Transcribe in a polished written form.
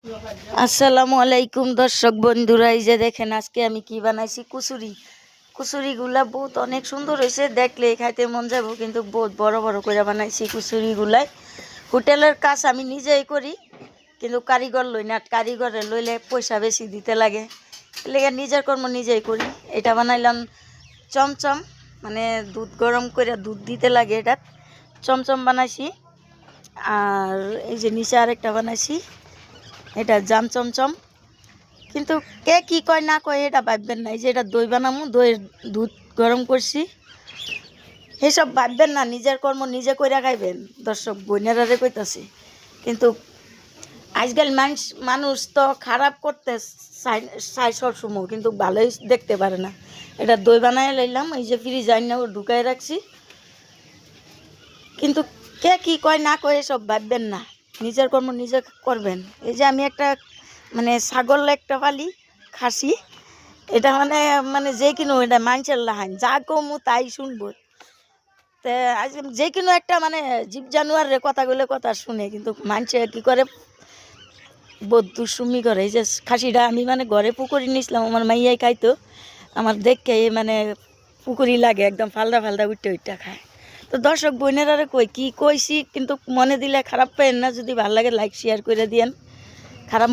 আসসালামু আলাইকুম দর্শক বন্ধুরা, এই যে দেখেন আজকে আমি কি বানাইছি, কুচুরিগুলা বহুত অনেক সুন্দর হয়েছে, দেখলে খাইতে মন যাব, কিন্তু বহুত বড় বড় করে বানাইছি কুচুরিগুলাই। হোটেলের কাজ আমি নিজেই করি, কিন্তু কারিগর লই না, কারিগরে লইলে পয়সা বেশি দিতে লাগে, লেগে নিজের কর্ম নিজেই করি। এটা বানাইলাম চমচম, মানে দুধ গরম করে দুধ দিতে লাগে, এটা চমচম বানাইছি। আর এই যে নিচে আরেকটা বানাইছি, এটা জাম চমচম। কিন্তু কে কি কয় না কয় এটা ভাববেন না, এই যে এটা দই বানামু, দইয়ের দুধ গরম করছি, এসব ভাববেন না, নিজের কর্ম নিজে কইরা খাইবেন। দর্শক বোনেরারে কইতাছি, কিন্তু আজকাল মানুষ তো খারাপ করতে চায় সবসময়, কিন্তু ভালোই দেখতে পারে না। এটা দই বানাই লইলাম, এই যে ফ্রিজ আইনা ঢুকাই রাখছি। কিন্তু কে কি কয় না কয় এসব ভাববেন না, নিজের কর্ম নিজে করবেন। এই যে আমি একটা মানে ছাগল একটা পালি, খাসি, এটা মানে মানে যে কিনো এটা মানুষের লাহান, যা কমু তাই শুনবো। তে আজ যে কিনো একটা মানে জীব জানোয়ারের কথাগুলো কথা শুনে, কিন্তু মানুষে কি করে বহুত দুষ্টুমি করে। এই যে খাসিটা আমি মানে ঘরে পুকুরি নিয়েছিলাম, আমার মাইয়াই খাইতো, আমার দেখে মানে পুকুরি লাগে, একদম ফালদা ফালদা উঠতে উঠতে খায়। তো দর্শক বোনেরারে কই কি কইছি, কিন্তু মনে দিলে খারাপ পাইন না, যদি ভালো লাগে লাইক শেয়ার করে দিয়েন। খারাপ